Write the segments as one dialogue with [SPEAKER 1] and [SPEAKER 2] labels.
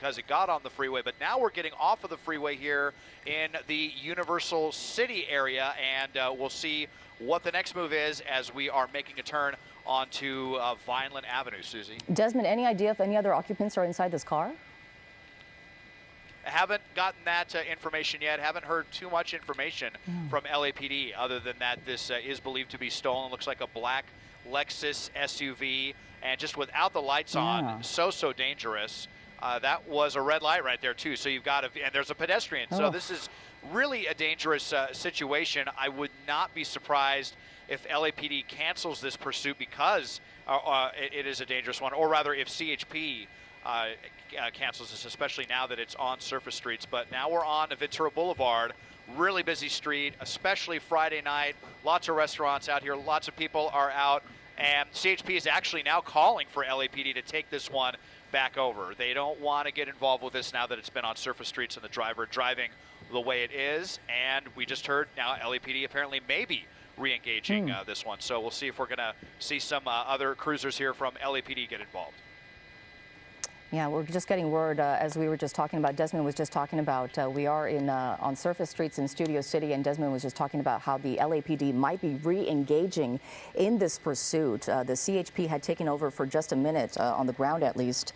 [SPEAKER 1] because it got on the freeway. But now we're getting off of the freeway here in the Universal City area, and we'll see what the next move is as we are making a turn onto Vineland Avenue, Susie.
[SPEAKER 2] Desmond, any idea if any other occupants are inside this car?
[SPEAKER 1] I haven't gotten that information yet. Haven't heard too much information from LAPD other than that this is believed to be stolen. Looks like a black Lexus SUV, and just without the lights on, so dangerous. That was a red light right there too. So you've got and there's a pedestrian. So this is really a dangerous situation. I would not be surprised if LAPD cancels this pursuit because it is a dangerous one, or rather if CHP cancels this, especially now that it's on surface streets. But now we're on Ventura Boulevard, really busy street, especially Friday night. Lots of restaurants out here, lots of people are out, and CHP is actually now calling for LAPD to take this one back over. They don't want to get involved with this now that it's been on surface streets and the driver driving the way it is. And we just heard now LAPD apparently maybe re-engaging this one. So we'll see if we're going to see some other cruisers here from LAPD get involved.
[SPEAKER 2] Yeah, we're just getting word, as we were just talking about, Desmond was just talking about, we are in on surface streets in Studio City, and Desmond was just talking about how the LAPD might be re-engaging in this pursuit. The CHP had taken over for just a minute, on the ground at least,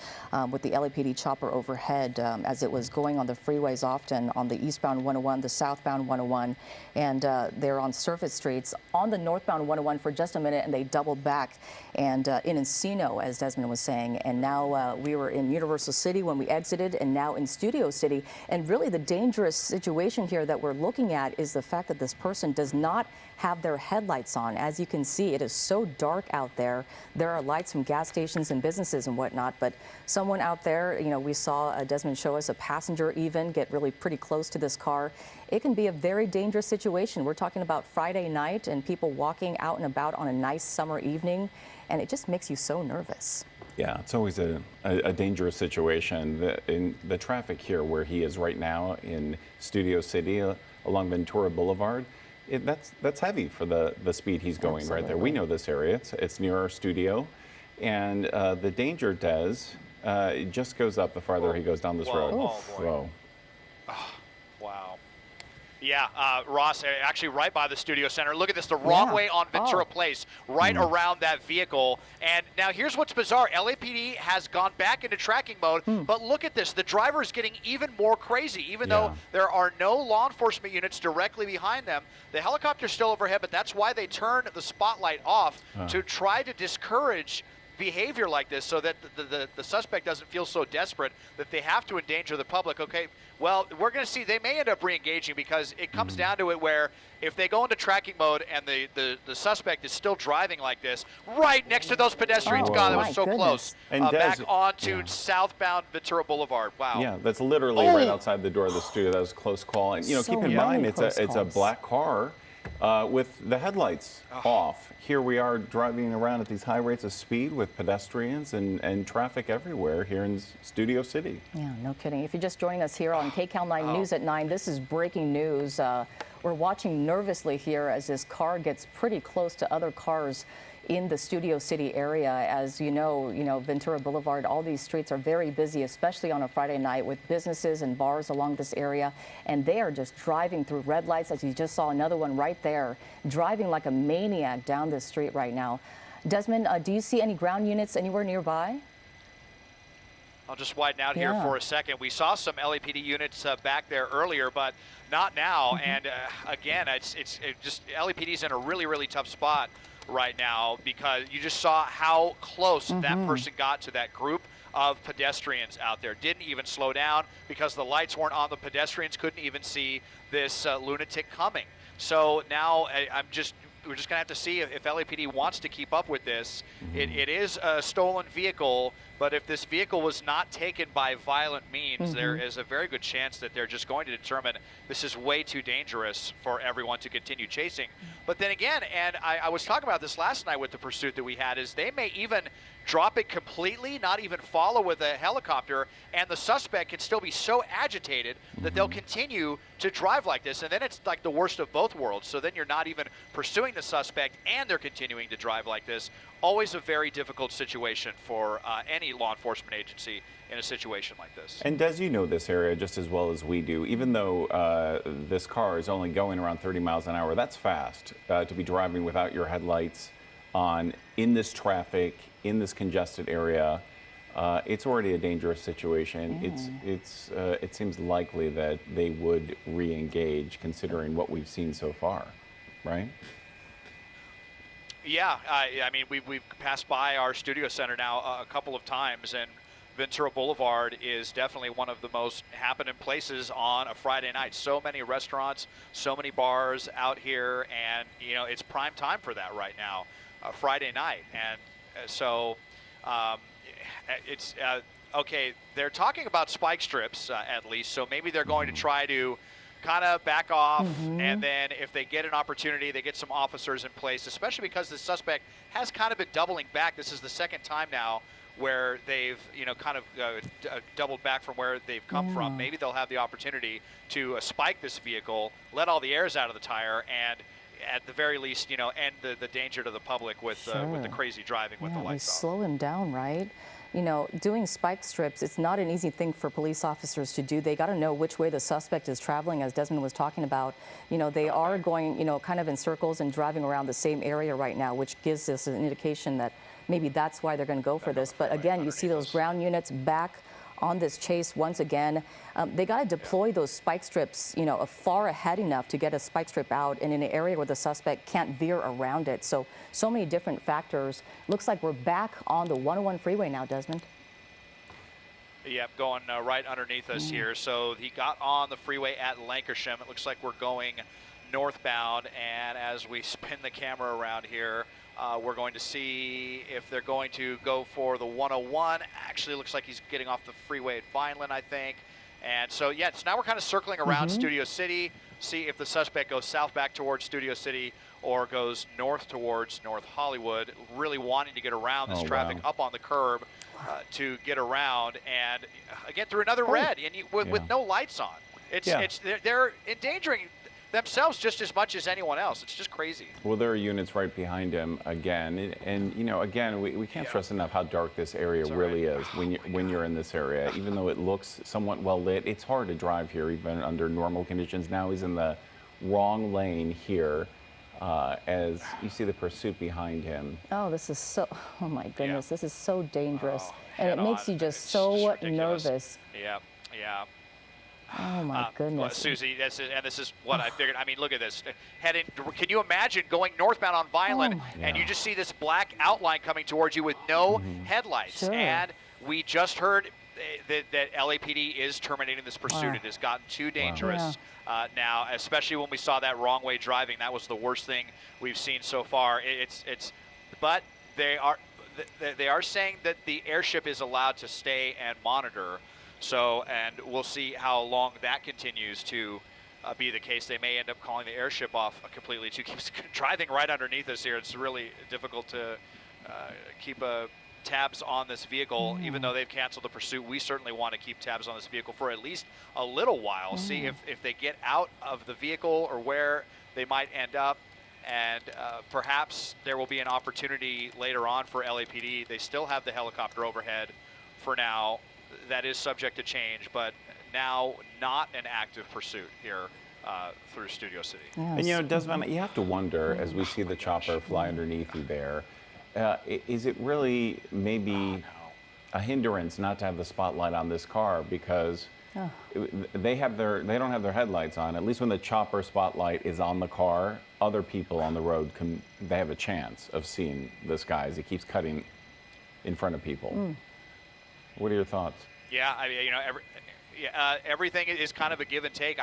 [SPEAKER 2] with the LAPD chopper overhead as it was going on the freeways often on the eastbound 101, the southbound 101, and they're on surface streets on the northbound 101 for just a minute, and they doubled back and in Encino, as Desmond was saying, and now we were in Universal City when we exited, and now in Studio City. And really the dangerous situation here that we're looking at is the fact that this person does not have their headlights on. As you can see, it is so dark out there. There are lights from gas stations and businesses and whatnot, but someone out there, you know, we saw Desmond show us a passenger even get really pretty close to this car. It can be a very dangerous situation. We're talking about Friday night and people walking out and about on a nice summer evening, and it just makes you so nervous.
[SPEAKER 3] Yeah, it's always a dangerous situation. In the traffic here where he is right now in Studio City along Ventura Boulevard, that's heavy for the speed he's going right there. We know this area. It's near our studio. And the danger, Des, it just goes up the farther he goes down this road.
[SPEAKER 1] Whoa. Wow. Yeah, Ross, actually right by the studio center. Look at this, the wrong way on Ventura Place, right around that vehicle. And now here's what's bizarre. LAPD has gone back into tracking mode, but look at this. The driver is getting even more crazy. Even though there are no law enforcement units directly behind them, the helicopter's still overhead, but that's why they turn the spotlight off to try to discourage behavior like this so that the suspect doesn't feel so desperate that they have to endanger the public. Okay, well, we're going to see. They may end up re-engaging because it comes down to it where if they go into tracking mode and the suspect is still driving like this, right next to those pedestrians, God, that was so close. And back onto southbound Ventura Boulevard. Wow.
[SPEAKER 3] Yeah, that's literally right outside the door of the studio. That was a close call. And, you know, keep in mind, it's a black car with the headlights off. Here we are driving around at these high rates of speed with pedestrians and traffic everywhere here in Studio City.
[SPEAKER 2] Yeah, no kidding. If you're just joining us here on KCAL 9 News at 9, this is breaking news. We're watching nervously here as this car gets pretty close to other cars in the Studio City area. As you know, Ventura Boulevard, all these streets are very busy, especially on a Friday night, with businesses and bars along this area. And they are just driving through red lights, as you just saw another one right there, driving like a maniac down this street right now. Desmond, do you see any ground units anywhere nearby?
[SPEAKER 1] I'll just widen out here for a second. We saw some LAPD units back there earlier, but not now. And again, it's just LAPD's in a really, really tough spot right now because you just saw how close that person got to that group of pedestrians out there. Didn't even slow down because the lights weren't on. The pedestrians couldn't even see this lunatic coming. So now we're just gonna have to see if LAPD wants to keep up with this. It is a stolen vehicle, but if this vehicle was not taken by violent means, there is a very good chance that they're just going to determine this is way too dangerous for everyone to continue chasing. But then again, and I was talking about this last night with the pursuit that we had, is they may even drop it completely, not even follow with a helicopter, and the suspect can still be so agitated that they'll continue to drive like this, and then it's like the worst of both worlds. So then you're not even pursuing the suspect and they're continuing to drive like this. always a very difficult situation for any law enforcement agency in a situation like this.
[SPEAKER 3] And Des, you know this area just as well as we do. Even though this car is only going around 30 miles an hour, that's fast to be driving without your headlights on in this traffic, in this congested area. It's already a dangerous situation. It seems likely that they would re-engage, considering what we've seen so far, right?
[SPEAKER 1] Yeah, I mean, we've passed by our studio center now a couple of times, and Ventura Boulevard is definitely one of the most happening places on a Friday night. So many restaurants, so many bars out here, and you know, it's prime time for that right now, Friday night. And so it's okay. They're talking about spike strips at least, so maybe they're going to try to kind of back off, and then if they get an opportunity, they get some officers in place, especially because the suspect has kind of been doubling back. This is the second time now where they've, you know, kind of doubled back from where they've come from. Maybe they'll have the opportunity to spike this vehicle, let all the airs out of the tire, and at the very least, you know, end the danger to the public with the crazy driving with the lights off.
[SPEAKER 2] Slow him down, right? You know, doing spike strips, it's not an easy thing for police officers to do. They got to know which way the suspect is traveling, as Desmond was talking about. You know, they are going, you know, kind of in circles and driving around the same area right now, which gives us an indication that maybe that's why they're going to go for this. But again, you see those ground units back on this chase once again. They got to deploy those spike strips, you know, far ahead enough to get a spike strip out and in an area where the suspect can't veer around it. So many different factors. Looks like we're back on the 101 freeway now, Desmond.
[SPEAKER 1] Yep, going right underneath us here. So he got on the freeway at Lancashire. It looks like we're going northbound, and as we spin the camera around here, we're going to see if they're going to go for the 101. Actually, looks like he's getting off the freeway at Vineland, I think. And so, yeah, so now we're kind of circling around Studio City, see if the suspect goes south back towards Studio City or goes north towards North Hollywood, really wanting to get around this traffic up on the curb to get around and get through another red and with no lights on. They're endangering themselves just as much as anyone else. It's just crazy.
[SPEAKER 3] Well, there are units right behind him again, and you know, again, we can't stress enough how dark this area really is when you're in this area. Even though it looks somewhat well lit, it's hard to drive here even under normal conditions. Now he's in the wrong lane here, as you see the pursuit behind him.
[SPEAKER 2] Oh, this is so, oh my goodness, this is so dangerous, and it makes you just so nervous.
[SPEAKER 1] Yeah.
[SPEAKER 2] Oh my goodness,
[SPEAKER 1] Susie, this is what I figured. I mean, look at this. Heading, can you imagine going northbound on Vineland and you just see this black outline coming towards you with no headlights? And we just heard that LAPD is terminating this pursuit. It has gotten too dangerous now, especially when we saw that wrong way driving. That was the worst thing we've seen so far. But they are saying that the airship is allowed to stay and monitor. So, and we'll see how long that continues to be the case. They may end up calling the airship off completely. It keeps driving right underneath us here. It's really difficult to keep tabs on this vehicle. Even though they've canceled the pursuit, we certainly want to keep tabs on this vehicle for at least a little while. See if they get out of the vehicle or where they might end up. And perhaps there will be an opportunity later on for LAPD. They still have the helicopter overhead for now. That is subject to change, but now not an active pursuit here through Studio City.
[SPEAKER 3] And you know, Desmond, you have to wonder, as we see the chopper fly underneath you there, is it really maybe a hindrance not to have the spotlight on this car because they don't have their headlights on? At least when the chopper spotlight is on the car, other people on the road they have a chance of seeing this guy as he keeps cutting in front of people. What are your thoughts?
[SPEAKER 1] Yeah, I mean, you know, everything is kind of a give and take.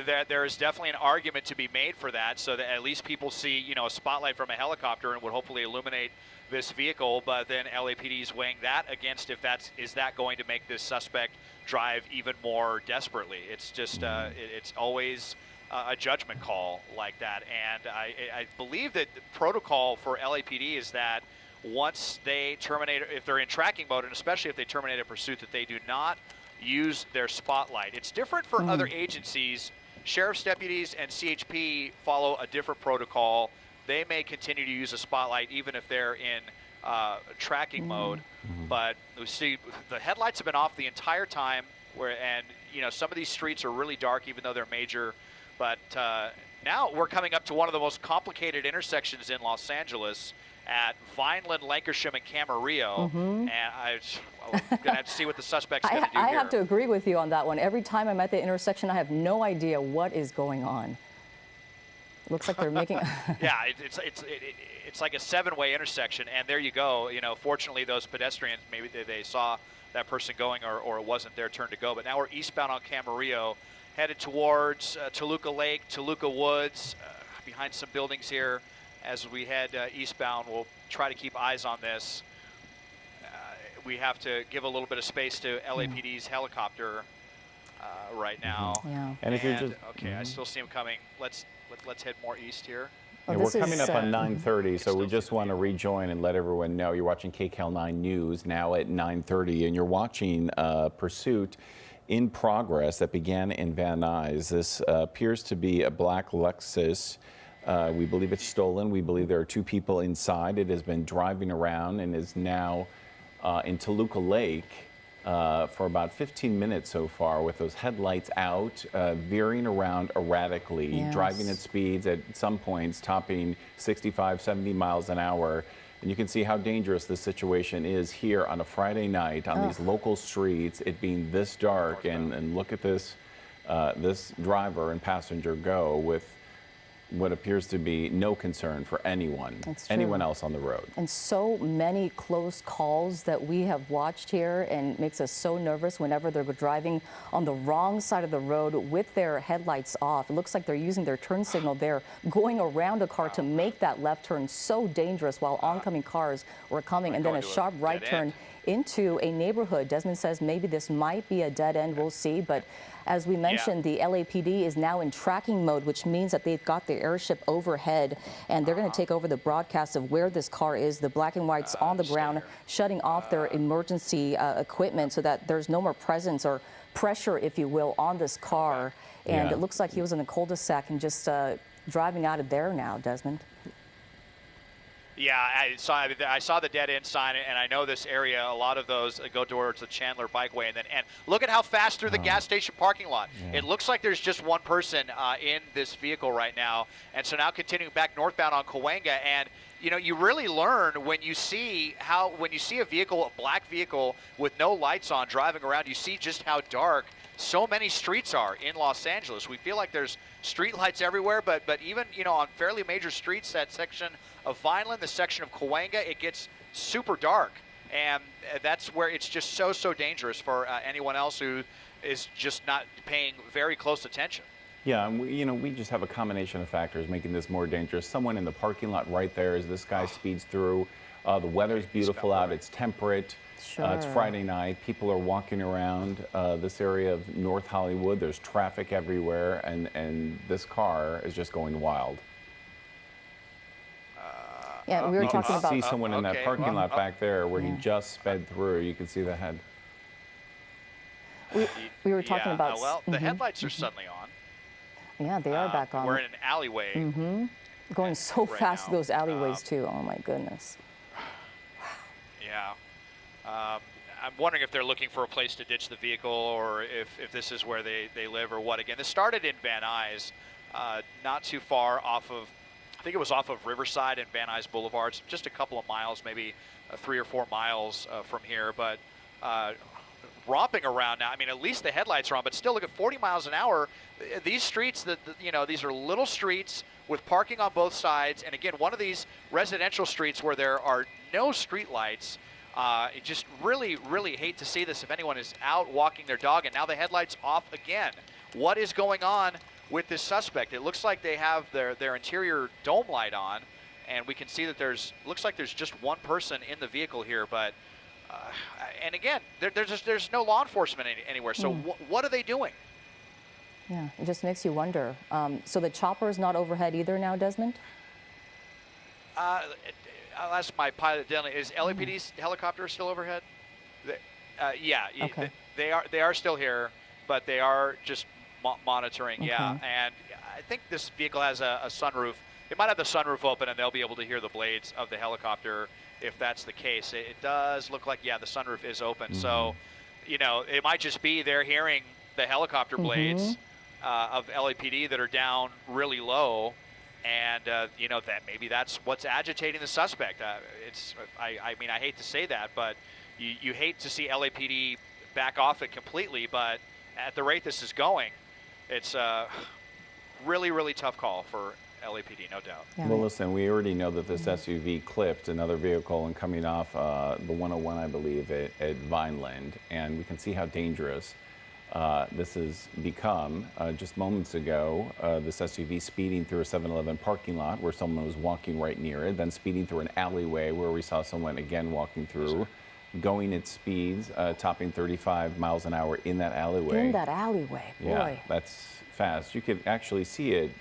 [SPEAKER 1] There is definitely an argument to be made for that, so that at least people see, you know, a spotlight from a helicopter and would hopefully illuminate this vehicle. But then LAPD is weighing that against is that going to make this suspect drive even more desperately? It's just it's always a judgment call like that. And I believe that the protocol for LAPD is that once they terminate, if they're in tracking mode, and especially if they terminate a pursuit, that they do not use their spotlight. It's different for other agencies. Sheriff's deputies and CHP follow a different protocol. they may continue to use a spotlight even if they're in tracking mode. But we see the headlights have been off the entire time, and some of these streets are really dark even though they're major. But now we're coming up to one of the most complicated intersections in Los Angeles at Vineland, Lankershim, and Camarillo. And I'm going to have to see what the suspect's going to do
[SPEAKER 2] I
[SPEAKER 1] here.
[SPEAKER 2] have to agree with you on that one. Every time I'm at the intersection, I have no idea what is going on. Looks like they're making.
[SPEAKER 1] Yeah, it's like a 7-way intersection, and there you go. Fortunately, those pedestrians, maybe they saw that person going, or it wasn't their turn to go. But now we're eastbound on Camarillo, headed towards Toluca Lake, Toluca Woods, behind some buildings here. As we head eastbound, we'll try to keep eyes on this. We have to give a little bit of space to LAPD's helicopter right now.
[SPEAKER 2] Yeah.
[SPEAKER 3] And if you're just
[SPEAKER 1] okay, I still see him coming. Let's head more east here.
[SPEAKER 2] Oh,
[SPEAKER 3] we're coming up on 9:30, so we
[SPEAKER 1] still
[SPEAKER 3] just want to rejoin and let everyone know you're watching KCAL 9 News now at 9:30, and you're watching pursuit in progress that began in Van Nuys. This appears to be a black Lexus. We believe it's stolen. We believe there are 2 people inside. It has been driving around and is now in Toluca Lake for about 15 minutes so far, with those headlights out, veering around erratically, driving at speeds at some points topping 65, 70 miles an hour. And you can see how dangerous this situation is here on a Friday night on these local streets, it being this dark. And look at this, this driver and passenger go with what appears to be no concern for anyone else on the road.
[SPEAKER 2] And so many close calls that we have watched here, and makes us so nervous whenever they're driving on the wrong side of the road with their headlights off. It looks like they're using their turn signal. They're going around a car to make that left turn. So dangerous while oncoming cars were coming, and then a sharp right turn into a neighborhood. Desmond says maybe this might be a dead end. We'll see. But as we mentioned, the LAPD is now in tracking mode, which means that they've got the airship overhead, and they're going to take over the broadcast of where this car is. The black and whites on the ground, shutting off their emergency equipment so that there's no more presence or pressure, if you will, on this car. And it looks like he was in a cul-de-sac and just driving out of there now, Desmond.
[SPEAKER 1] Yeah, I saw the dead end sign, and I know this area. A lot of those go towards the Chandler Bikeway, and look at how fast through the gas station parking lot. It looks like there's just one person in this vehicle right now, and so now continuing back northbound on Cahuenga. And you really learn when you see a vehicle, a black vehicle with no lights on driving around. You see just how dark so many streets are in Los Angeles. We feel like there's street lights everywhere, but even on fairly major streets, that section of Vineland, the section of Cahuenga, it gets super dark, and that's where it's just so dangerous for anyone else who is just not paying very close attention.
[SPEAKER 3] Yeah, and we just have a combination of factors making this more dangerous. Someone in the parking lot right there as this guy speeds through. The weather's beautiful out. It's temperate. It's Friday night. People are walking around this area of North Hollywood. There's traffic everywhere, and this car is just going wild.
[SPEAKER 2] Yeah, we were talking about.
[SPEAKER 3] You can see someone in that parking lot back there where he just sped through. You can see the head.
[SPEAKER 2] We were talking about.
[SPEAKER 1] Well, the headlights are suddenly on.
[SPEAKER 2] Yeah, they are back on.
[SPEAKER 1] We're in an alleyway.
[SPEAKER 2] Going so fast through those alleyways too. Oh my goodness.
[SPEAKER 1] Yeah. I'm wondering if they're looking for a place to ditch the vehicle, or if this is where they live, or what. Again, this started in Van Nuys, not too far off of, I think it was off of Riverside and Van Nuys Boulevards, just a couple of miles, maybe 3 or 4 miles from here. But romping around now, I mean, at least the headlights are on, but still, look at 40 miles an hour. These streets, these are little streets with parking on both sides. And again, one of these residential streets where there are no street lights. Just really hate to see this if anyone is out walking their dog, and now the headlights off again. What is going on with this suspect? It looks like they have their interior dome light on, and we can see that looks like there's just one person in the vehicle here. But and again, there's no law enforcement anywhere. So what are they doing?
[SPEAKER 2] Yeah, it just makes you wonder. So the chopper is not overhead either now, Desmond?
[SPEAKER 1] I'll ask my pilot, Dylan, is LAPD's helicopter still overhead? Yeah,
[SPEAKER 2] okay.
[SPEAKER 1] They are still here, but they are just monitoring,
[SPEAKER 2] Okay.
[SPEAKER 1] yeah. And I think this vehicle has a sunroof. It might have the sunroof open, and they'll be able to hear the blades of the helicopter if that's the case. It does look like, yeah, the sunroof is open. So, you know, it might just be they're hearing the helicopter blades of LAPD that are down really low, and you know, that maybe that's what's agitating the suspect. I mean, I hate to say that, but you hate to see LAPD back off it completely, but at the rate this is going, it's a really, really tough call for LAPD, no doubt.
[SPEAKER 2] Yeah.
[SPEAKER 3] Well, listen, we already know that this SUV clipped another vehicle and coming off the 101, I believe, at Vineland, and we can see how dangerous this has become. Just moments ago, this SUV speeding through a 7-Eleven parking lot where someone was walking right near it, then speeding through an alleyway where we saw someone again walking through, going at speeds, topping 35 miles an hour in that alleyway.
[SPEAKER 2] In that alleyway, boy.
[SPEAKER 3] Yeah, that's fast. You could actually see it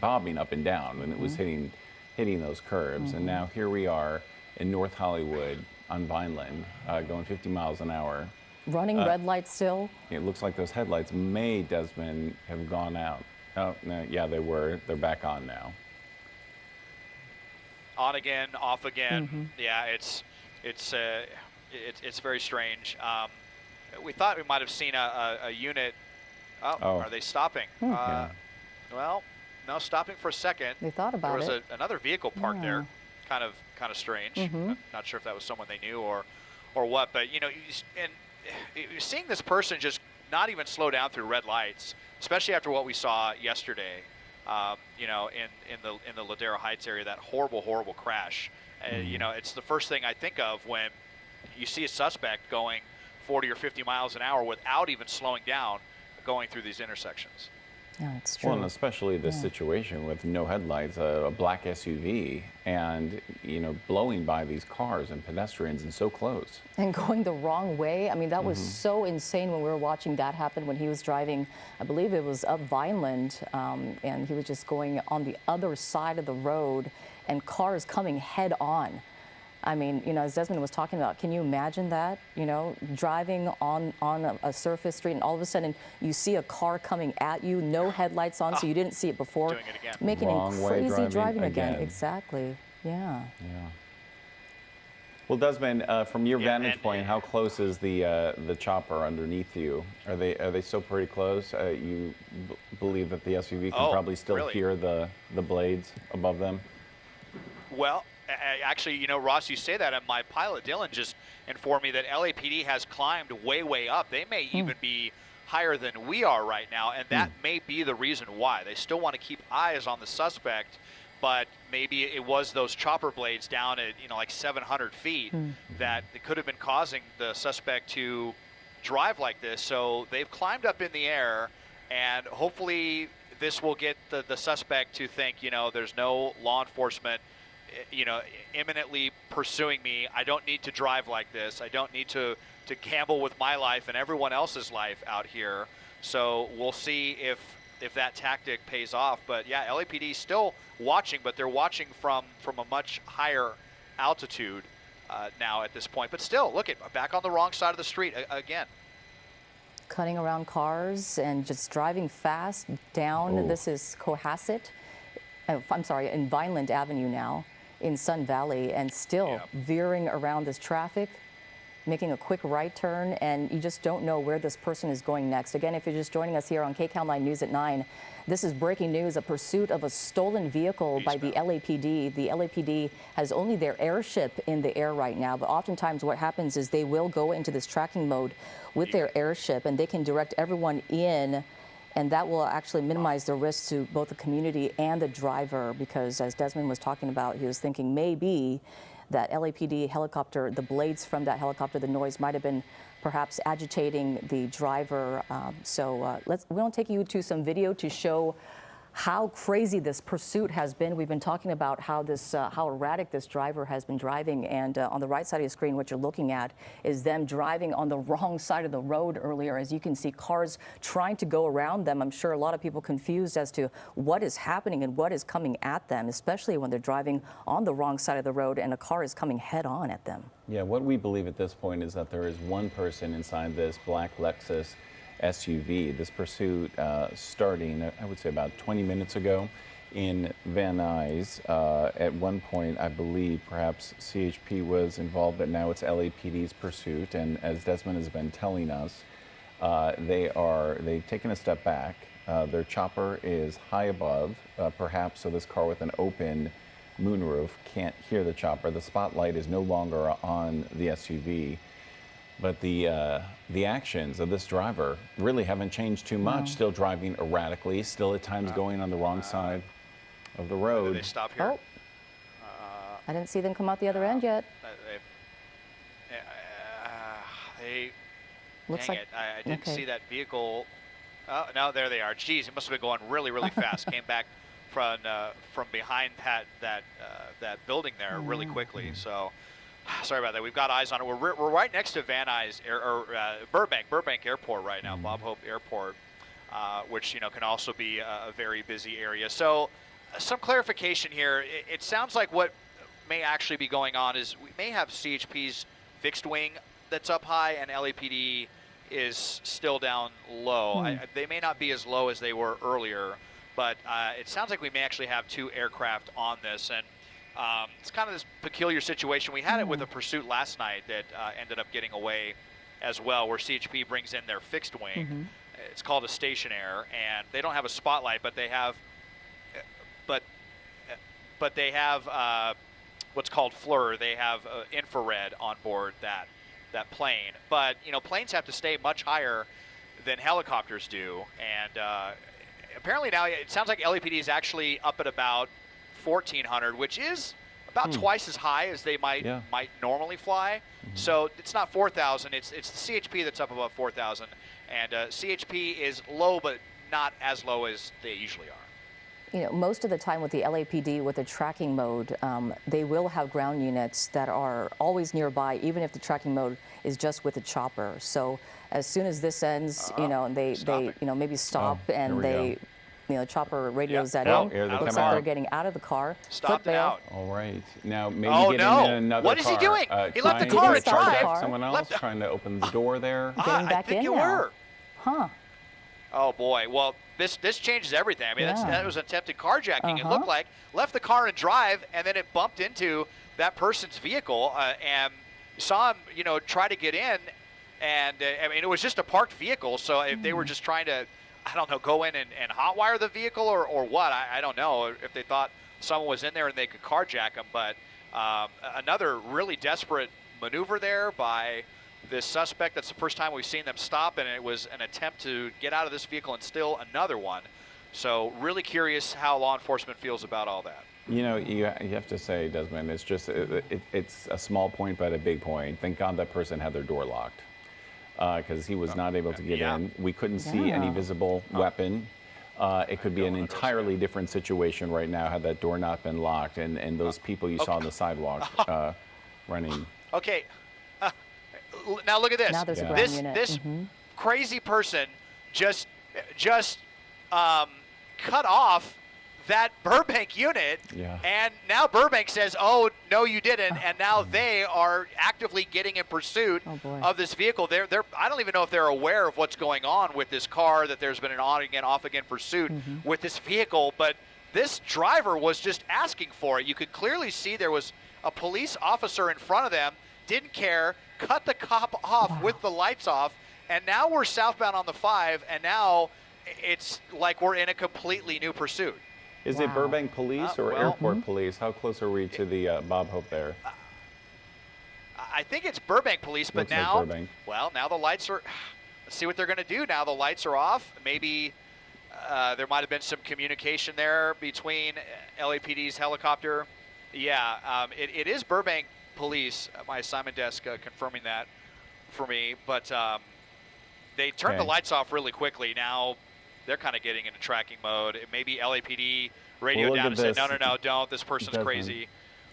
[SPEAKER 3] bobbing up and down when it was hitting those curbs. And now here we are in North Hollywood on Vineland, going 50 miles an hour.
[SPEAKER 2] Running red lights still.
[SPEAKER 3] It looks like those headlights may, Desmond, have gone out. Oh, no, yeah, they were. They're back on now.
[SPEAKER 1] On again, off again. Yeah, it's very strange. We thought we might have seen a unit. Oh, are they stopping?
[SPEAKER 3] Yeah.
[SPEAKER 1] Well, no, stopping for a second.
[SPEAKER 2] They thought about it.
[SPEAKER 1] There was another vehicle parked there, kind of strange. Not sure if that was someone they knew or what, but you know, you're seeing this person just not even slow down through red lights, especially after what we saw yesterday. You know, in the Ladera Heights area, that horrible crash. You know, it's the first thing I think of when you see a suspect going 40 or 50 miles an hour without even slowing down, going through these intersections.
[SPEAKER 2] Yeah, it's true.
[SPEAKER 3] Well, and especially this situation with no headlights, a black SUV, and, you know, blowing by these cars and pedestrians and so close.
[SPEAKER 2] And going the wrong way. I mean, that was so insane when we were watching that happen when he was driving, I believe it was up Vineland, and he was just going on the other side of the road and cars coming head on. I mean, you know, as Desmond was talking about, can you imagine that? You know, driving on a surface street and all of a sudden you see a car coming at you, no headlights on, so you didn't see it before.
[SPEAKER 1] Doing it again.
[SPEAKER 2] Making
[SPEAKER 3] Wrong way
[SPEAKER 2] crazy driving
[SPEAKER 3] again.
[SPEAKER 2] Exactly. Yeah.
[SPEAKER 3] Yeah. Well, Desmond, from your vantage point, how close is the chopper underneath you? Are they still pretty close? You believe that the SUV can probably still hear the blades above them?
[SPEAKER 1] Well, actually, you know, Ross, you say that, and my pilot, Dylan, just informed me that LAPD has climbed way up. They may even be higher than we are right now, and that may be the reason why. They still want to keep eyes on the suspect, but maybe it was those chopper blades down at, you know, like 700 feet that it could have been causing the suspect to drive like this. So they've climbed up in the air, and hopefully this will get the suspect to think, you know, there's no law enforcement, you know, imminently pursuing me. I don't need to drive like this. I don't need to gamble with my life and everyone else's life out here. So we'll see if that tactic pays off. But yeah, LAPD is still watching, but they're watching from a much higher altitude now at this point. But still, look, back on the wrong side of the street again.
[SPEAKER 2] Cutting around cars and just driving fast down. This is Cohasset. I'm sorry, in Vineland Avenue now, in Sun Valley, and still veering around this traffic, making a quick right turn, and you just don't know where this person is going next. Again, if you're just joining us here on KCAL 9 News at 9, this is breaking news, a pursuit of a stolen vehicle by the LAPD. The LAPD has only their airship in the air right now, but oftentimes what happens is they will go into this tracking mode with their airship, and they can direct everyone in, and that will actually minimize the risk to both the community and the driver, because as Desmond was talking about, he was thinking maybe that LAPD helicopter, the blades from that helicopter, the noise might have been perhaps agitating the driver. We want to take you to some video to show how crazy this pursuit has been. We've been talking about how erratic this driver has been driving, and on the right side of your screen, what you're looking at is them driving on the wrong side of the road earlier. As you can see, cars trying to go around them. I'm sure a lot of people confused as to what is happening and what is coming at them, especially when they're driving on the wrong side of the road and a car is coming head on at them. Yeah,
[SPEAKER 3] what we believe at this point is that there is one person inside this black Lexus SUV. This pursuit starting, I would say, about 20 minutes ago. in Van Nuys. At one point, I believe perhaps CHP was involved, but now it's LAPD's pursuit. And as Desmond has been telling us, they've taken a step back. Their chopper is high above, perhaps so this car with an open moonroof can't hear the chopper. The spotlight is no longer on the SUV. But the actions of this driver really haven't changed too much. Still driving erratically, still at times going on the wrong side of the road.
[SPEAKER 1] Did they stop here?
[SPEAKER 2] Oh. I didn't see them come out the other end yet. Looks
[SPEAKER 1] dang
[SPEAKER 2] like,
[SPEAKER 1] it. I didn't see that vehicle. Oh, no, there they are. Geez, it must have been going really, really fast. Came back from behind that building there really quickly. So. Sorry about that. We've got eyes on it. We're right next to Van Nuys Burbank Airport right now, Bob Hope Airport, which can also be a very busy area. So, some clarification here. It sounds like what may actually be going on is we may have CHP's fixed wing that's up high, and LAPD is still down low. They may not be as low as they were earlier, but it sounds like we may actually have two aircraft on this, and. It's kind of this peculiar situation. We had it with a pursuit last night that ended up getting away as well, where CHP brings in their fixed wing. It's called a stationaire, and they don't have a spotlight, but they have, but they have what's called FLIR. They have infrared on board that plane. But planes have to stay much higher than helicopters do, and apparently now it sounds like LAPD is actually up at about 1,400, which is about twice as high as they might normally fly. So it's not 4,000. It's the CHP that's up above 4,000, and CHP is low, but not as low as they usually are.
[SPEAKER 2] Most of the time with the LAPD, with the tracking mode, they will have ground units that are always nearby, even if the tracking mode is just with the chopper. So as soon as this ends, and they maybe stop and they. Chopper radios that in. Looks like they're getting out of the car.
[SPEAKER 1] Stopped out.
[SPEAKER 3] All right. Now maybe getting in another car.
[SPEAKER 1] What is he doing? He left the car and drive.
[SPEAKER 3] Someone else trying to open the door there.
[SPEAKER 2] Getting back in now. Huh.
[SPEAKER 1] Oh boy. Well, this changes everything. I mean, that was attempted carjacking. It looked like left the car and drive, and then it bumped into that person's vehicle, and saw him, try to get in, and I mean, it was just a parked vehicle. So if they were just trying to, I don't know, go in and hotwire the vehicle or what. I don't know if they thought someone was in there and they could carjack them. But another really desperate maneuver there by this suspect. That's the first time we've seen them stop, and it was an attempt to get out of this vehicle and steal another one. So really curious how law enforcement feels about all that.
[SPEAKER 3] You have to say, Desmond, it's just it's a small point but a big point. Thank God that person had their door locked. Because he was not able to get in. We couldn't see any visible weapon. It could be an entirely different situation right now had that door not been locked and those people you saw on the sidewalk running.
[SPEAKER 1] Okay. Now look at this.
[SPEAKER 2] Now there's a ground unit.
[SPEAKER 1] This crazy person just cut off that Burbank unit, and now Burbank says, "Oh no, you didn't," and now they are actively getting in pursuit of this vehicle. I don't even know if they're aware of what's going on with this car. That there's been an on again, off again pursuit with this vehicle, but this driver was just asking for it. You could clearly see there was a police officer in front of them, didn't care, cut the cop off with the lights off, and now we're southbound on the 5, and now it's like we're in a completely new pursuit.
[SPEAKER 3] Is it Burbank police or airport police? How close are we to the Bob Hope there?
[SPEAKER 1] I think it's Burbank police, but now, now the lights are, let's see what they're going to do now. The lights are off. Maybe there might have been some communication there between LAPD's helicopter. Yeah, it is Burbank police. My assignment desk confirming that for me, but they turned the lights off really quickly. Now they're kind of getting into tracking mode. Maybe LAPD radioed down and said, no, don't. This person's crazy.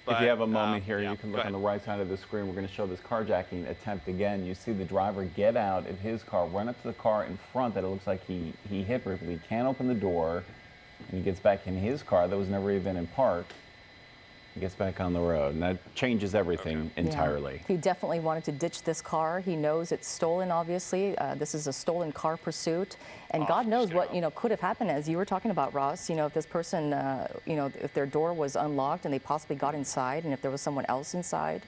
[SPEAKER 1] But,
[SPEAKER 3] if you have a moment here, you can look on the right side of the screen. We're going to show this carjacking attempt again. You see the driver get out of his car, run up to the car in front that it looks like he hit briefly. He can't open the door, and he gets back in his car that was never even in park. He gets back on the road, and that changes everything entirely.
[SPEAKER 2] Yeah. He definitely wanted to ditch this car. He knows it's stolen, obviously. This is a stolen car pursuit. And God knows what, could have happened, as you were talking about, Ross. If this person, if their door was unlocked and they possibly got inside, and if there was someone else inside.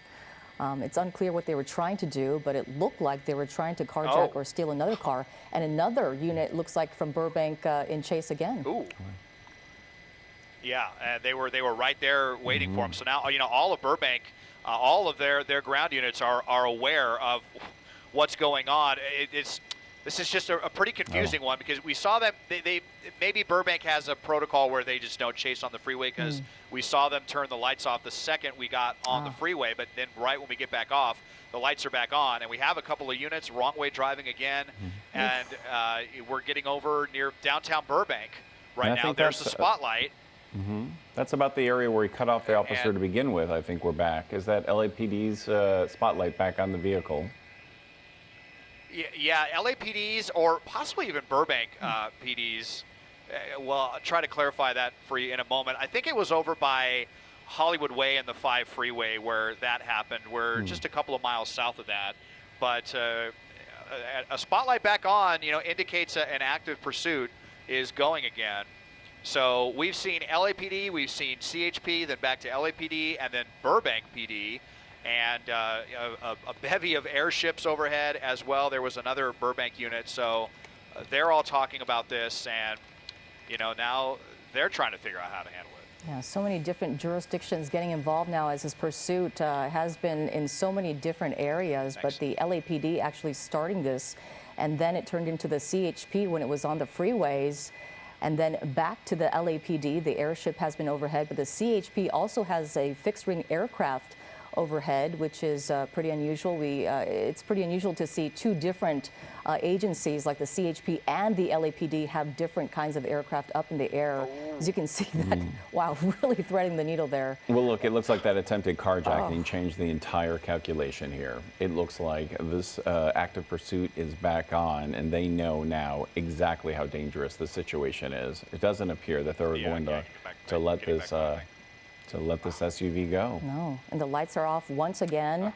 [SPEAKER 2] It's unclear what they were trying to do, but it looked like they were trying to carjack or steal another car. And another unit looks like from Burbank in chase again.
[SPEAKER 1] Ooh. Yeah, they were right there waiting for him. So now, all of Burbank, all of their ground units are aware of what's going on. This is just a pretty confusing one, because we saw them. Maybe Burbank has a protocol where they just don't chase on the freeway, because we saw them turn the lights off the second we got on the freeway. But then right when we get back off, the lights are back on, and we have a couple of units wrong way driving again, and we're getting over near downtown Burbank right now. There's the spotlight.
[SPEAKER 3] That's about the area where he cut off the officer to begin with. I think we're back. Is that LAPD's spotlight back on the vehicle?
[SPEAKER 1] Yeah, LAPD's or possibly even Burbank PD's. Well, I'll try to clarify that for you in a moment. I think it was over by Hollywood Way and the 5 freeway where that happened. We're just a couple of miles south of that. But a spotlight back on, indicates an active pursuit is going again. So we've seen LAPD, we've seen CHP, then back to LAPD, and then Burbank PD, and a bevy of airships overhead as well. There was another Burbank unit, so they're all talking about this, and now they're trying to figure out how to handle it.
[SPEAKER 2] Yeah, so many different jurisdictions getting involved now, as this pursuit has been in so many different areas. But the LAPD actually starting this, and then it turned into the CHP when it was on the freeways. And then back to the LAPD, the airship has been overhead, but the CHP also has a fixed-wing aircraft overhead, which is pretty unusual. It's pretty unusual to see two different agencies like the CHP and the LAPD have different kinds of aircraft up in the air. As you can see that, wow, really threading the needle there.
[SPEAKER 3] Well, look, it looks like that attempted carjacking changed the entire calculation here. It looks like this active pursuit is back on, and they know now exactly how dangerous the situation is. It doesn't appear that they're going to let this SUV go.
[SPEAKER 2] No, and the lights are off once again.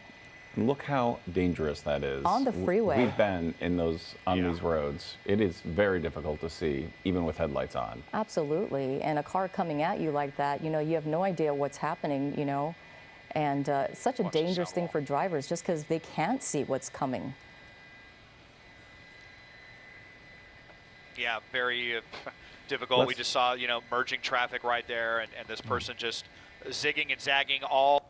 [SPEAKER 3] Look how dangerous that is.
[SPEAKER 2] On the freeway.
[SPEAKER 3] We've been in on these roads. It is very difficult to see, even with headlights on.
[SPEAKER 2] Absolutely, and a car coming at you like that, you have no idea what's happening, and such a dangerous thing for drivers just because they can't see what's coming.
[SPEAKER 1] Yeah, very difficult. We just saw, merging traffic right there, and this person just zigging and zagging all.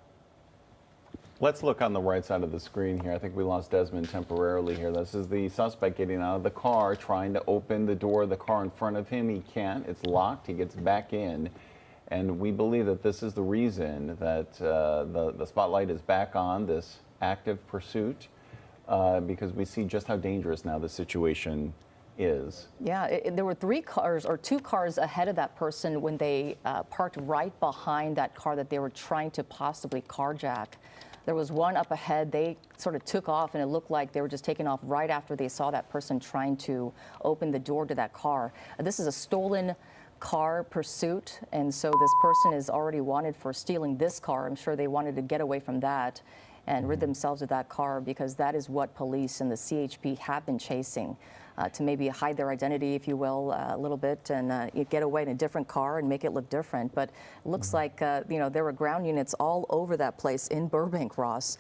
[SPEAKER 3] Let's look on the right side of the screen here. I think we lost Desmond temporarily here. This is the suspect getting out of the car, trying to open the door of the car in front of him. He can't. It's locked. He gets back in. And we believe that this is the reason that the spotlight is back on this active pursuit, because we see just how dangerous now the situation is.
[SPEAKER 2] Yeah, there were 3 cars or 2 cars ahead of that person when they parked right behind that car that they were trying to possibly carjack. There was one up ahead. They sort of took off, and it looked like they were just taking off right after they saw that person trying to open the door to that car. This is a stolen car pursuit, and so this person is already wanted for stealing this car. I'm sure they wanted to get away from that and rid themselves of that car, because that is what police and the CHP have been chasing, to maybe hide their identity, if you will, a little bit, and get away in a different car and make it look different. But it looks like, there were ground units all over that place in Burbank, Ross,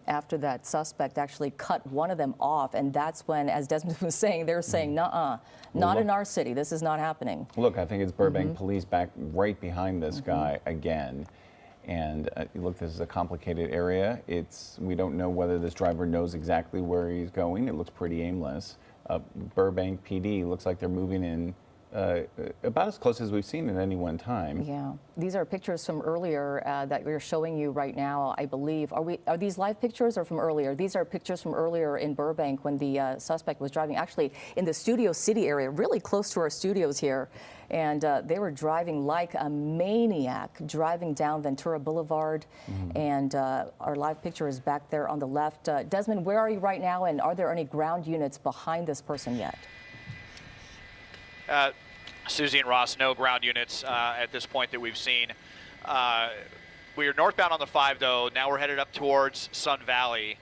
[SPEAKER 2] after that suspect actually cut one of them off. And that's when, as Desmond was saying, they're saying, nuh-uh, not in our city. This is not happening.
[SPEAKER 3] Look, I think it's Burbank police back right behind this guy again. And look, this is a complicated area. We don't know whether this driver knows exactly where he's going. It looks pretty aimless. Burbank PD looks like they're moving in about as close as we've seen at any one time.
[SPEAKER 2] Yeah, these are pictures from earlier that we're showing you right now, I believe. Are these live pictures or from earlier? These are pictures from earlier in Burbank when the suspect was driving, actually in the Studio City area, really close to our studios here. And they were driving like a maniac, driving down Ventura Boulevard. And our live picture is back there on the left. Desmond, where are you right now? And are there any ground units behind this person yet?
[SPEAKER 1] Susie and Ross, no ground units at this point that we've seen. we're northbound on the 5, though. Now we're headed up towards Sun Valley.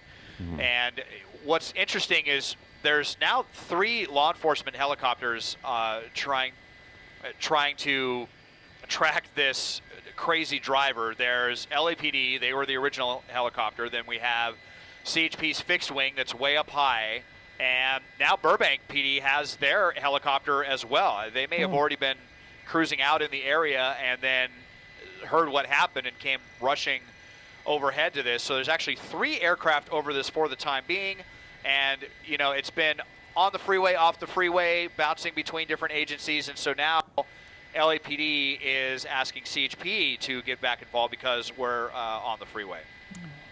[SPEAKER 1] And what's interesting is there's now 3 law enforcement helicopters trying to track this crazy driver. There's LAPD, they were the original helicopter. Then we have CHP's fixed wing that's way up high. And now Burbank PD has their helicopter as well. They may have already been cruising out in the area and then heard what happened and came rushing overhead to this. So there's actually 3 aircraft over this for the time being. And, you know, it's been on the freeway, off the freeway, bouncing between different agencies. And so now LAPD is asking CHP to get back involved because we're on the freeway.